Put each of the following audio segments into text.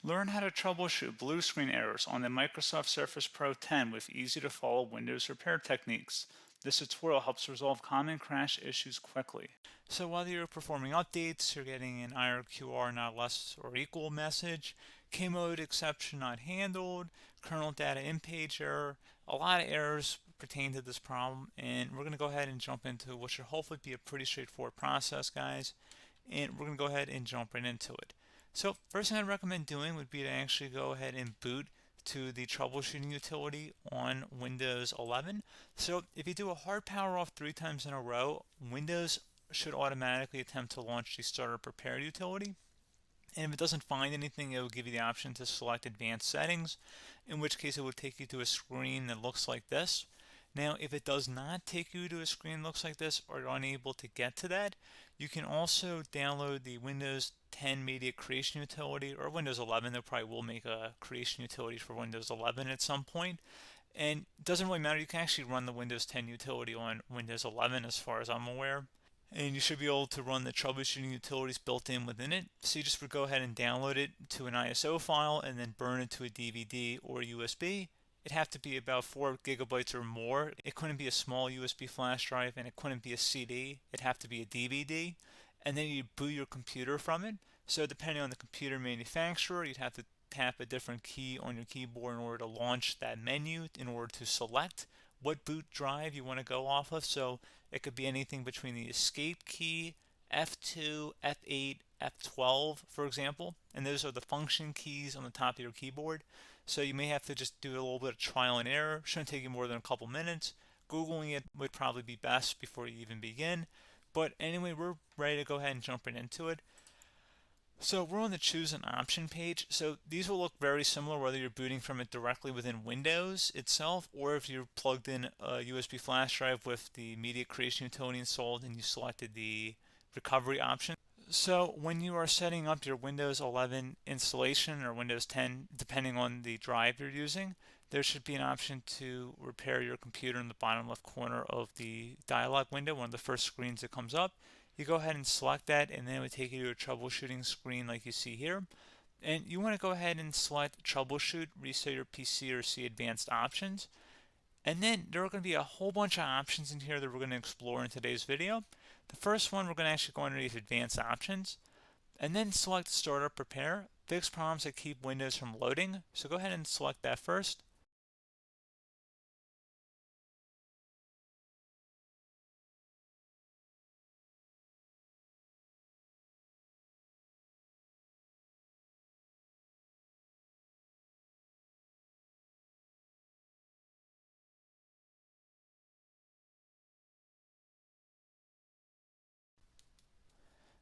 Learn how to troubleshoot blue screen errors on the Microsoft Surface Pro 10 with easy to follow Windows repair techniques. This tutorial helps resolve common crash issues quickly. So while you're performing updates, you're getting an IRQR not less or equal message, K-mode exception not handled, kernel data in page error, a lot of errors pertain to this problem, and we're going to go ahead and jump into what should hopefully be a pretty straightforward process, guys, and we're going to go ahead and jump right into it. So first thing I'd recommend doing would be to actually go ahead and boot to the troubleshooting utility on Windows 11. So if you do a hard power off 3 times in a row, Windows should automatically attempt to launch the starter prepare utility. And if it doesn't find anything, it will give you the option to select advanced settings, in which case it would take you to a screen that looks like this. Now, if it does not take you to a screen that looks like this, or you're unable to get to that, you can also download the Windows 10 Media Creation Utility, or Windows 11. They probably will make a creation utility for Windows 11 at some point. And it doesn't really matter. You can actually run the Windows 10 utility on Windows 11 as far as I'm aware. And you should be able to run the troubleshooting utilities built in within it. So you just would go ahead and download it to an ISO file and then burn it to a DVD or USB. It'd have to be about 4 gigabytes or more. It couldn't be a small USB flash drive, and it couldn't be a CD. It'd have to be a DVD. And then you'd boot your computer from it. So depending on the computer manufacturer, you'd have to tap a different key on your keyboard in order to launch that menu, in order to select what boot drive you want to go off of. So it could be anything between the escape key, F2, F8, F12, for example, and those are the function keys on the top of your keyboard. So you may have to just do a little bit of trial and error. Shouldn't take you more than a couple minutes. Googling it would probably be best before you even begin. But anyway, we're ready to go ahead and jump right into it. So we're on the choose an option page. So these will look very similar whether you're booting from it directly within Windows itself, or if you're plugged in a USB flash drive with the media creation utility installed and you selected the recovery option. So when you are setting up your Windows 11 installation or Windows 10, depending on the drive you're using, there should be an option to repair your computer in the bottom left corner of the dialog window, one of the first screens that comes up. You go ahead and select that, and then it would take you to a troubleshooting screen like you see here. And you want to go ahead and select troubleshoot, reset your PC, or see advanced options. And then there are going to be a whole bunch of options in here that we're going to explore in today's video. The first one, we're going to actually go underneath advanced options and then select startup prepare, fix problems that keep Windows from loading. So go ahead and select that first.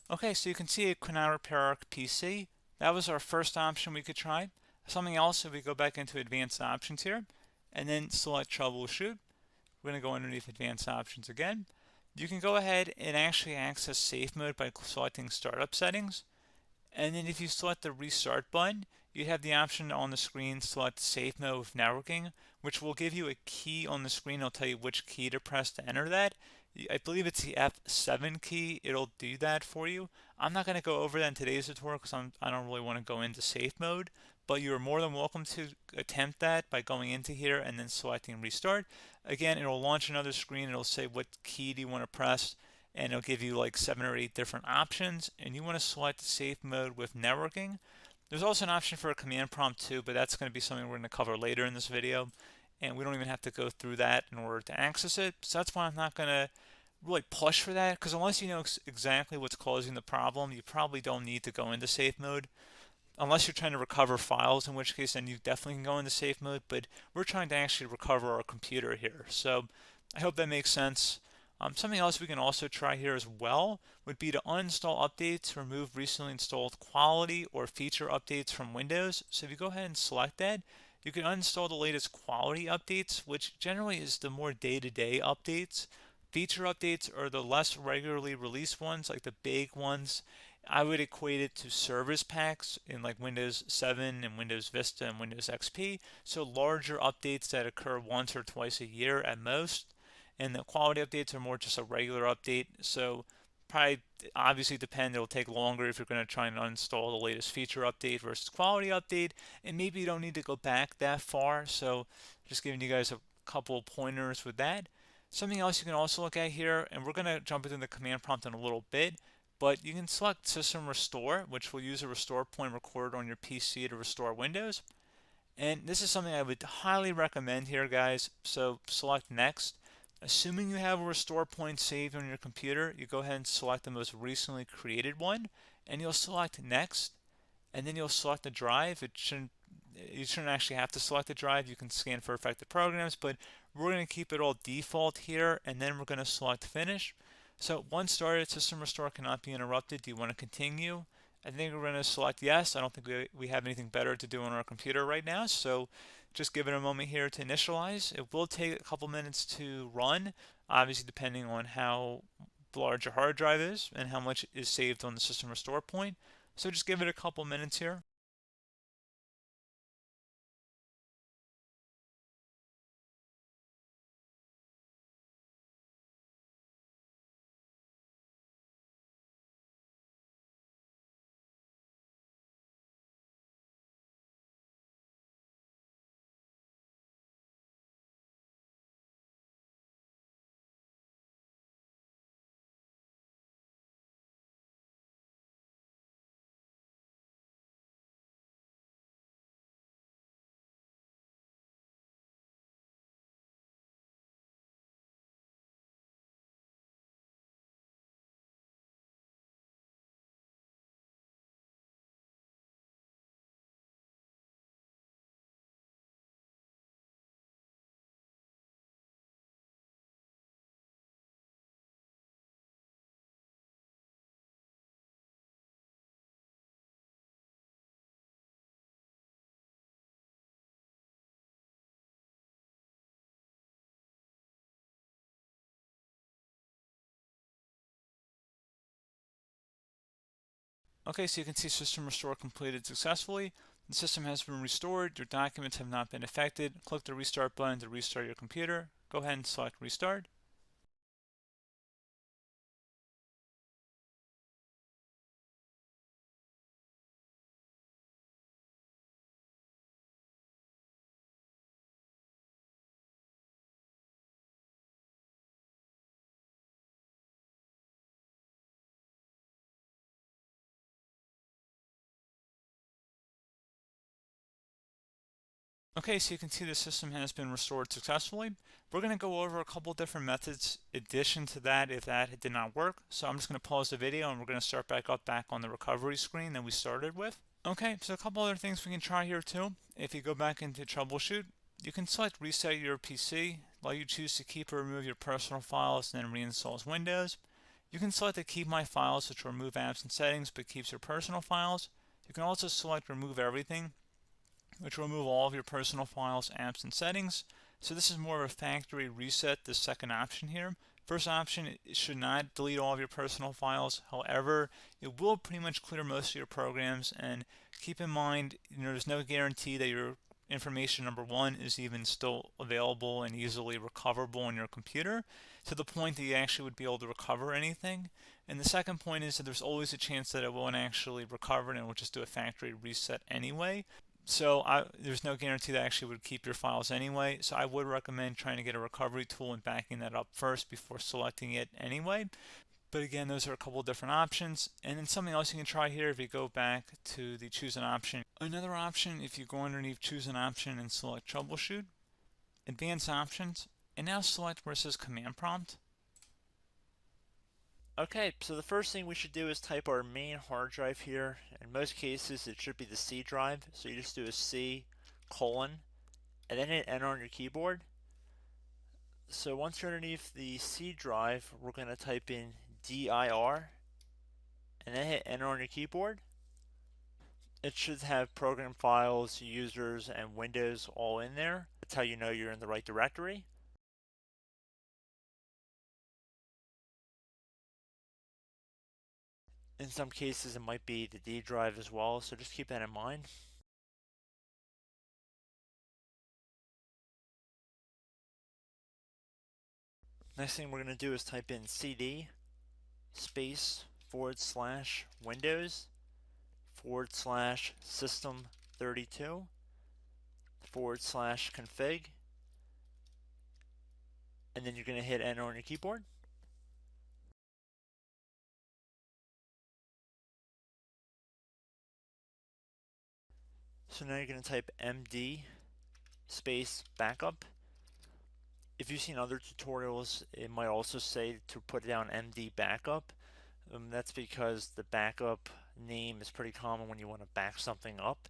Okay, so you can see it could not repair our PC. That was our first option we could try. Something else, if we go back into advanced options here and then select troubleshoot, we're going to go underneath advanced options again. You can go ahead and actually access safe mode by selecting startup settings. And then if you select the restart button, you have the option on the screen select safe mode with networking, which will give you a key on the screen. It'll tell you which key to press to enter that. I believe it's the F7 key. It'll do that for you. I'm not going to go over that in today's tutorial because I don't really want to go into safe mode, but you're more than welcome to attempt that by going into here and then selecting restart. Again, it'll launch another screen. It'll say what key do you want to press, and it'll give you like 7 or 8 different options, and you want to select safe mode with networking. There's also an option for a command prompt too, but that's going to be something we're going to cover later in this video, and we don't even have to go through that in order to access it. So that's why I'm not going to really push for that, because unless you know exactly what's causing the problem, you probably don't need to go into safe mode. Unless you're trying to recover files, in which case then you definitely can go into safe mode, but we're trying to actually recover our computer here. So I hope that makes sense. Something else we can also try here as well would be to uninstall updates, remove recently installed quality or feature updates from Windows. So if you go ahead and select that, you can uninstall the latest quality updates, which generally is the more day-to-day updates. Feature updates are the less regularly released ones, like the big ones. I would equate it to service packs in like Windows 7 and Windows Vista and Windows XP. So larger updates that occur once or twice a year at most. And the quality updates are more just a regular update. So probably obviously depend. It'll take longer if you're going to try and uninstall the latest feature update versus quality update, and maybe you don't need to go back that far. So just giving you guys a couple pointers with that. Something else you can also look at here, and we're going to jump into the command prompt in a little bit, but you can select System Restore, which will use a restore point recorded on your PC to restore Windows. And this is something I would highly recommend here, guys. So select Next. Assuming you have a restore point saved on your computer, you go ahead and select the most recently created one, and you'll select Next, and then you'll select the drive. You shouldn't actually have to select the drive. You can scan for affected programs, but we're going to keep it all default here, and then we're going to select Finish. So once started, System Restore cannot be interrupted. Do you want to continue? I think we're going to select yes. I don't think we have anything better to do on our computer right now, so just give it a moment here to initialize. It will take a couple minutes to run, obviously depending on how large your hard drive is and how much is saved on the System Restore point. So just give it a couple minutes here. Okay, so you can see System Restore completed successfully. The system has been restored. Your documents have not been affected. Click the Restart button to restart your computer. Go ahead and select Restart. Okay, so you can see the system has been restored successfully. We're going to go over a couple different methods in addition to that if that did not work. So I'm just going to pause the video and we're going to start back on the recovery screen that we started with. Okay, so a couple other things we can try here too. If you go back into troubleshoot, you can select reset your PC, while you choose to keep or remove your personal files and then reinstalls Windows. You can select to keep my files, which will remove apps and settings but keeps your personal files. You can also select remove everything, which will remove all of your personal files, apps, and settings. So this is more of a factory reset, the second option here. First option, it should not delete all of your personal files. However, it will pretty much clear most of your programs, and keep in mind, there's no guarantee that your information, number one, is even still available and easily recoverable on your computer to the point that you actually would be able to recover anything. And the second point is that there's always a chance that it won't actually recover and it will just do a factory reset anyway. So there's no guarantee that actually would keep your files anyway. So I would recommend trying to get a recovery tool and backing that up first before selecting it anyway. But again, those are a couple of different options. And then something else you can try here if you go back to the choose an option. Another option, if you go underneath choose an option and select troubleshoot, advanced options, and now select where it says command prompt. Okay, so the first thing we should do is type our main hard drive here. In most cases, it should be the C drive. So you just do a C colon and then hit enter on your keyboard. So once you're underneath the C drive, we're going to type in dir and then hit enter on your keyboard. It should have program files, users, and Windows all in there. That's how you know you're in the right directory. In some cases, it might be the D drive as well, so just keep that in mind. Next thing we're going to do is type in cd space / Windows / System32 / config, and then you're going to hit enter on your keyboard. So now you're going to type md space backup. If you've seen other tutorials, it might also say to put down md backup. That's because the backup name is pretty common when you want to back something up.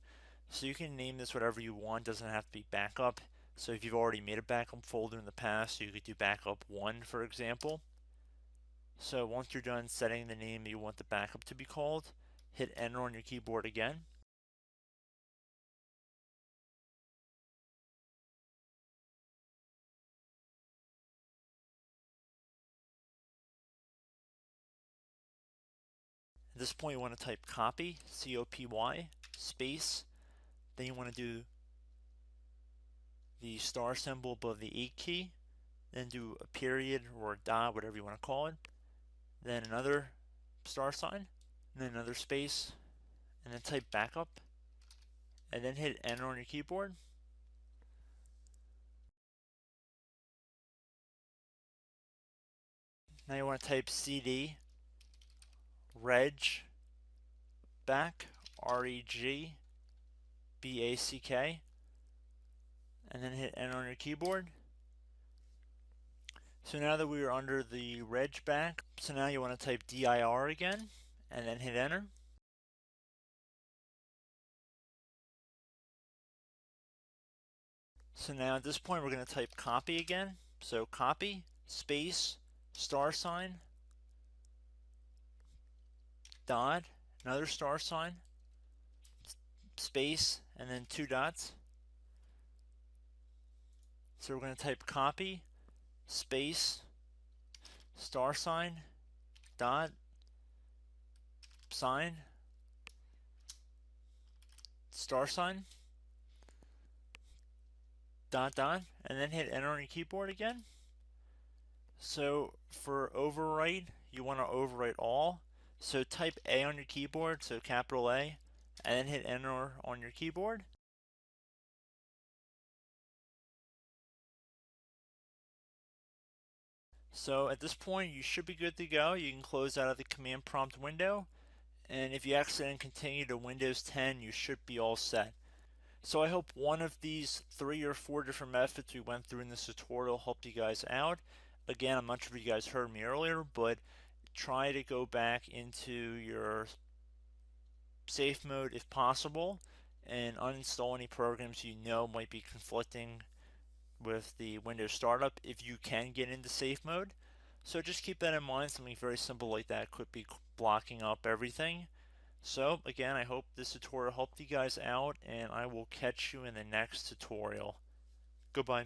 So you can name this whatever you want, doesn't have to be backup. So if you've already made a backup folder in the past, you could do backup 1, for example. So once you're done setting the name you want the backup to be called, hit enter on your keyboard again. At this point you want to type copy, C-O-P-Y, space, then you want to do the star symbol above the 8 key, then do a period or a dot, whatever you want to call it, then another star sign, and then another space, and then type backup, and then hit enter on your keyboard. Now you want to type cd reg back, REGBACK, and then hit enter on your keyboard. So now that we are under the reg back, so now you want to type dir again, and then hit enter. So now at this point we're going to type copy again. So copy, space, star sign, dot, another star sign, space, and then 2 dots. So we're going to type copy, space, star sign, dot, sign, star sign, dot, dot, and then hit enter on your keyboard again. So for overwrite, you want to overwrite all. So type A on your keyboard, so capital A, and then hit enter on your keyboard. So at this point you should be good to go. You can close out of the command prompt window, and if you accidentally continue to Windows 10 you should be all set. So I hope one of these 3 or 4 different methods we went through in this tutorial helped you guys out. Again, I'm not sure if you guys heard me earlier, but try to go back into your safe mode if possible and uninstall any programs you know might be conflicting with the Windows startup if you can get into safe mode. So just keep that in mind. Something very simple like that could be blocking up everything. So again, I hope this tutorial helped you guys out, and I will catch you in the next tutorial. Goodbye.